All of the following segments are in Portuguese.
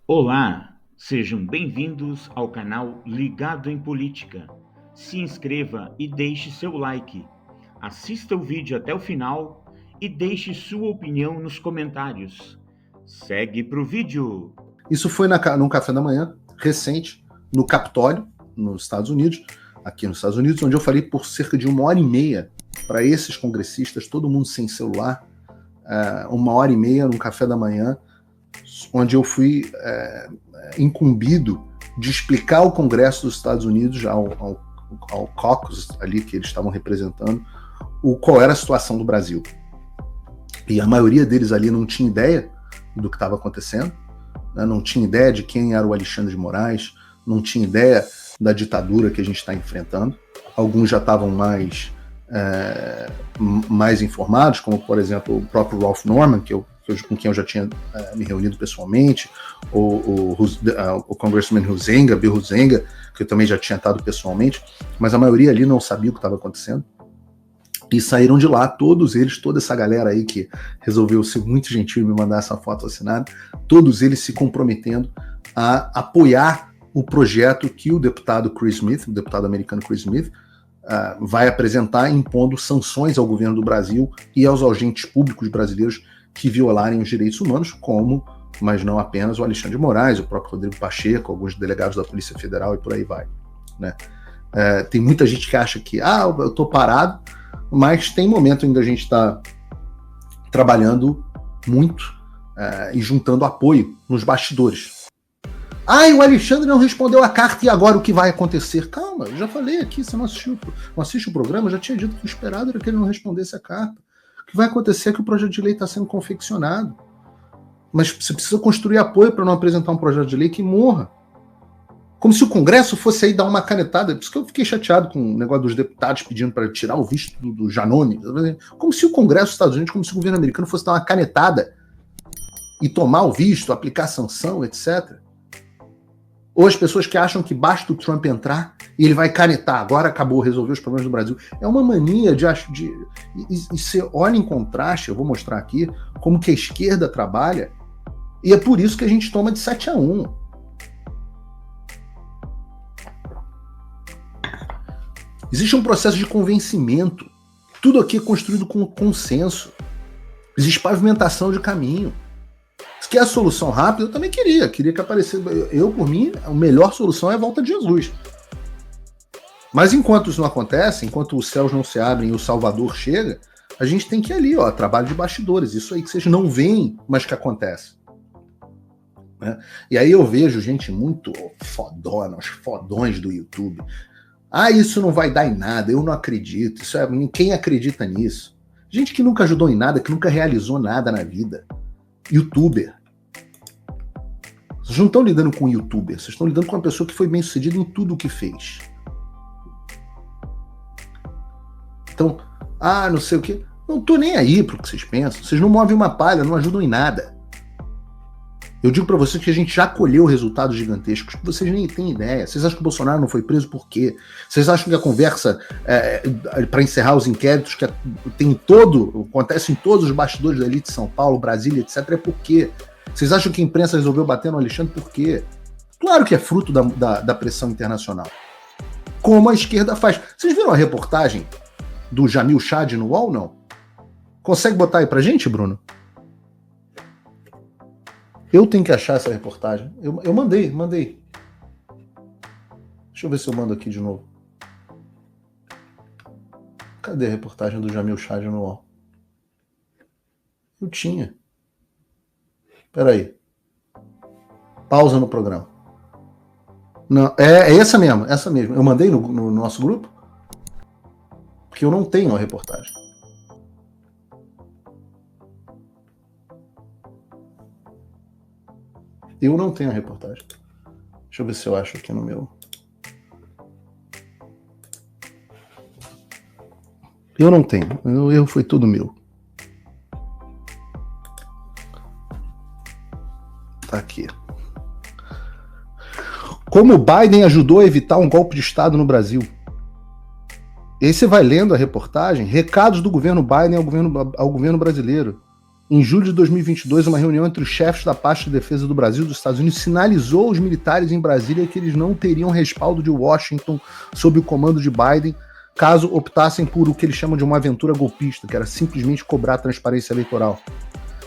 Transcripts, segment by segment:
Olá, sejam bem-vindos ao canal Ligado em Política. Se inscreva e deixe seu like. Assista o vídeo até o final e deixe sua opinião nos comentários. Segue pro vídeo. Isso foi num café da manhã recente, no Capitólio, nos Estados Unidos, aqui nos Estados Unidos, onde eu falei por cerca de 1h30 para esses congressistas, todo mundo sem celular, 1h30 num café da manhã, onde eu fui incumbido de explicar ao Congresso dos Estados Unidos, ao caucus ali que eles estavam representando, qual era a situação do Brasil. E a maioria deles ali não tinha ideia do que estava acontecendo, né? Não tinha ideia de quem era o Alexandre de Moraes, não tinha ideia da ditadura que a gente está enfrentando. Alguns já estavam mais informados, como, por exemplo, o próprio Ralph Norman, com quem eu já tinha me reunido pessoalmente, o Congressman Bill Huizenga, que eu também já tinha estado pessoalmente, mas a maioria ali não sabia o que estava acontecendo. E saíram de lá, todos eles, toda essa galera aí que resolveu ser muito gentil e me mandar essa foto assinada, todos eles se comprometendo a apoiar o projeto que o deputado Chris Smith, o deputado americano Chris Smith, vai apresentar, impondo sanções ao governo do Brasil e aos agentes públicos brasileiros que violarem os direitos humanos, mas não apenas o Alexandre de Moraes, o próprio Rodrigo Pacheco, alguns delegados da Polícia Federal e por aí vai, né? Tem muita gente que acha que eu tô parado, mas tem momento ainda a gente está trabalhando muito e juntando apoio nos bastidores. O Alexandre não respondeu a carta e agora o que vai acontecer? Calma, eu já falei aqui, você não assiste o programa, eu já tinha dito que o esperado era que ele não respondesse a carta. O que vai acontecer é que o projeto de lei está sendo confeccionado. Mas você precisa construir apoio para não apresentar um projeto de lei que morra. Como se o Congresso fosse aí dar uma canetada. Por isso que eu fiquei chateado com o negócio dos deputados pedindo para tirar o visto do Janone. Como se o Congresso dos Estados Unidos, como se o governo americano fosse dar uma canetada e tomar o visto, aplicar sanção, etc. Ou as pessoas que acham que basta o Trump entrar e ele vai canetar, agora acabou, resolveu os problemas do Brasil. É uma mania e você olha em contraste, eu vou mostrar aqui, como que a esquerda trabalha, e é por isso que a gente toma de 7-1. Existe um processo de convencimento. Tudo aqui é construído com consenso. Existe pavimentação de caminho. Se quer a solução rápida, eu também queria que aparecesse. Por mim, a melhor solução é a volta de Jesus. Mas enquanto isso não acontece, enquanto os céus não se abrem e o Salvador chega, a gente tem que ir ali, trabalho de bastidores. Isso aí que vocês não veem, mas que acontece. Né? E aí eu vejo gente muito fodona, os fodões do YouTube. Isso não vai dar em nada, eu não acredito. Quem acredita nisso? Gente que nunca ajudou em nada, que nunca realizou nada na vida. YouTuber. Vocês não estão lidando com um YouTuber, vocês estão lidando com uma pessoa que foi bem sucedida em tudo o que fez. Então, não sei o quê. Não tô nem aí pro que vocês pensam. Vocês não movem uma palha, não ajudam em nada. Eu digo para vocês que a gente já colheu resultados gigantescos que vocês nem têm ideia. Vocês acham que o Bolsonaro não foi preso por quê? Vocês acham que a conversa para encerrar os inquéritos que acontece em todos os bastidores da elite de São Paulo, Brasília, etc. é por quê? Vocês acham que a imprensa resolveu bater no Alexandre por quê? Claro que é fruto da pressão internacional. Como a esquerda faz. Vocês viram a reportagem do Jamil Chad no UOL, não? Consegue botar aí pra gente, Bruno? Eu tenho que achar essa reportagem. Eu mandei. Deixa eu ver se eu mando aqui de novo. Cadê a reportagem do Jamil Chad no UOL? Eu tinha. Peraí. Pausa no programa. Não, é essa mesmo. Eu mandei no nosso grupo? Porque eu não tenho a reportagem. Eu não tenho a reportagem. Deixa eu ver se eu acho aqui no meu. Eu não tenho. O erro foi todo meu. Tá aqui. Como Biden ajudou a evitar um golpe de Estado no Brasil. E aí você vai lendo a reportagem, recados do governo Biden ao governo brasileiro. Em julho de 2022, uma reunião entre os chefes da pasta de defesa do Brasil e dos Estados Unidos sinalizou aos militares em Brasília que eles não teriam respaldo de Washington sob o comando de Biden, caso optassem por o que eles chamam de uma aventura golpista, que era simplesmente cobrar transparência eleitoral.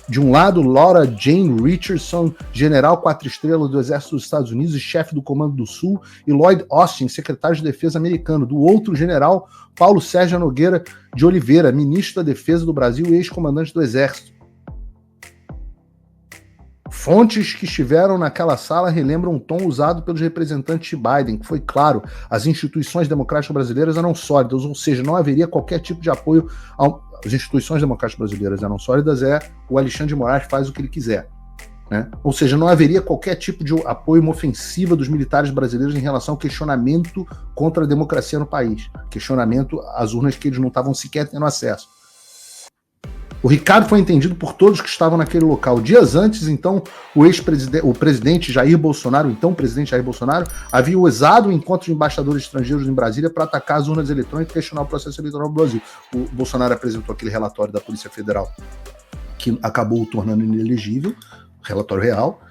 De um lado, Laura Jane Richardson, general 4 estrelas do Exército dos Estados Unidos e chefe do Comando do Sul, e Lloyd Austin, secretário de Defesa americano. Do outro, o general Paulo Sérgio Nogueira de Oliveira, ministro da Defesa do Brasil e ex-comandante do Exército. Fontes que estiveram naquela sala relembram o tom usado pelos representantes de Biden, que foi claro, as instituições democráticas brasileiras eram sólidas, ou seja, não haveria qualquer tipo de apoio as instituições democráticas brasileiras eram sólidas, o Alexandre de Moraes faz o que ele quiser. Né? Ou seja, não haveria qualquer tipo de apoio, uma ofensiva dos militares brasileiros em relação ao questionamento contra a democracia no país. Questionamento às urnas que eles não estavam sequer tendo acesso. O Ricardo foi entendido por todos que estavam naquele local. Dias antes, então, o presidente Jair Bolsonaro, então presidente Jair Bolsonaro, havia usado o encontro de embaixadores estrangeiros em Brasília para atacar as urnas eletrônicas e questionar o processo eleitoral do Brasil. O Bolsonaro apresentou aquele relatório da Polícia Federal que acabou o tornando inelegível, relatório real,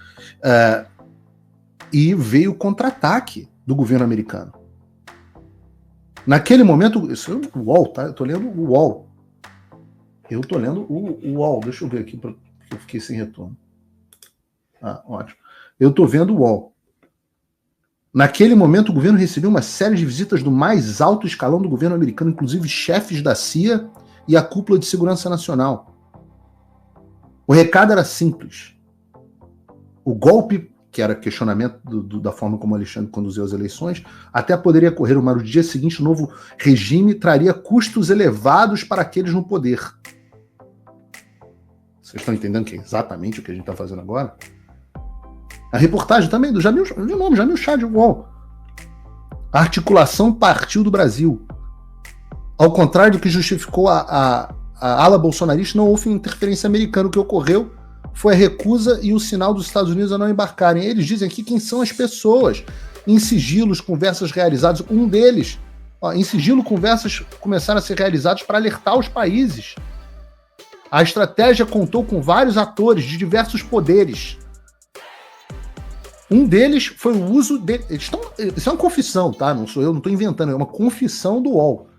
e veio o contra-ataque do governo americano. Naquele momento, isso é o UOL, tá? Eu tô lendo o UOL. Eu tô lendo o UOL, deixa eu ver aqui, porque eu fiquei sem retorno. Ótimo. Eu tô vendo o UOL. Naquele momento, o governo recebeu uma série de visitas do mais alto escalão do governo americano, inclusive chefes da CIA e a cúpula de segurança nacional. O recado era simples. O golpe, que era questionamento da forma como Alexandre conduziu as eleições, até poderia ocorrer, mas no dia seguinte o novo regime traria custos elevados para aqueles no poder. Vocês estão entendendo que é exatamente o que a gente está fazendo agora? A reportagem também do Jamil Chad UOL. A articulação partiu do Brasil. Ao contrário do que justificou a ala bolsonarista, não houve interferência americana. O que ocorreu foi a recusa e o sinal dos Estados Unidos a não embarcarem. Eles dizem aqui quem são as pessoas. Em sigilos, conversas realizadas. Um deles, em sigilo, conversas começaram a ser realizadas para alertar os países. A estratégia contou com vários atores de diversos poderes. Um deles foi o uso de... Isso é uma confissão, tá? Não sou eu, não estou inventando, é uma confissão do UOL.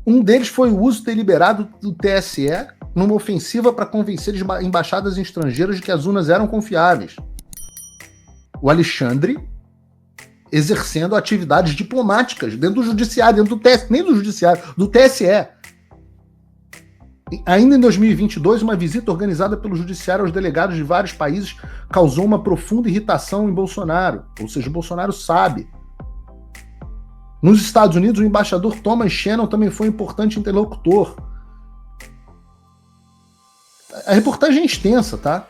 Um deles foi o uso deliberado do TSE numa ofensiva para convencer embaixadas estrangeiras de que as urnas eram confiáveis. O Alexandre exercendo atividades diplomáticas dentro do judiciário, dentro do TSE, nem do judiciário, do TSE. Ainda em 2022, uma visita organizada pelo judiciário aos delegados de vários países causou uma profunda irritação em Bolsonaro. Ou seja, o Bolsonaro sabe. Nos Estados Unidos, o embaixador Thomas Shannon também foi um importante interlocutor. A reportagem é extensa, tá?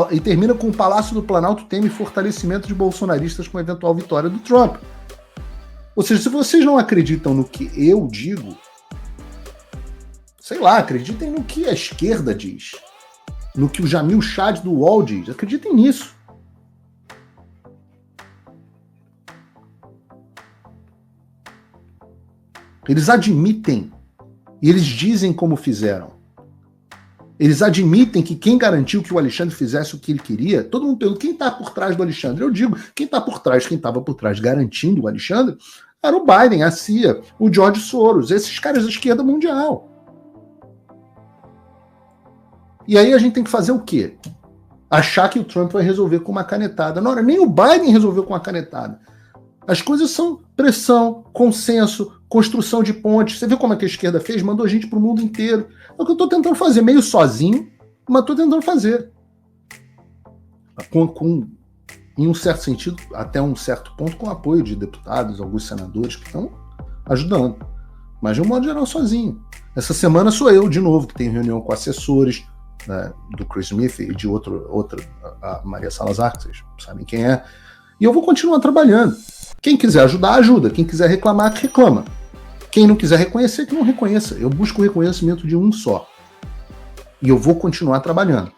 E termina com o Palácio do Planalto teme fortalecimento de bolsonaristas com a eventual vitória do Trump. Ou seja, se vocês não acreditam no que eu digo, sei lá, acreditem no que a esquerda diz, no que o Jamil Chad do UOL diz, acreditem nisso. Eles admitem, e eles dizem como fizeram. Eles admitem que quem garantiu que o Alexandre fizesse o que ele queria, todo mundo pergunta, quem está por trás do Alexandre? Eu digo, quem estava por trás garantindo o Alexandre, era o Biden, a CIA, o George Soros, esses caras da esquerda mundial. E aí a gente tem que fazer o quê? Achar que o Trump vai resolver com uma canetada. Não, nem o Biden resolveu com uma canetada. As coisas são pressão, consenso, construção de pontes. Você viu como é que a esquerda fez? Mandou gente para o mundo inteiro. É o que eu estou tentando fazer, meio sozinho, mas estou tentando fazer. Em um certo sentido, até um certo ponto, com o apoio de deputados, alguns senadores que estão ajudando. Mas de um modo geral, sozinho. Essa semana sou eu, de novo, que tenho reunião com assessores, né, do Chris Smith e de outra, a Maria Salazar, que vocês sabem quem é. E eu vou continuar trabalhando. Quem quiser ajudar, ajuda. Quem quiser reclamar, que reclama. Quem não quiser reconhecer, que não reconheça. Eu busco o reconhecimento de um só. E eu vou continuar trabalhando.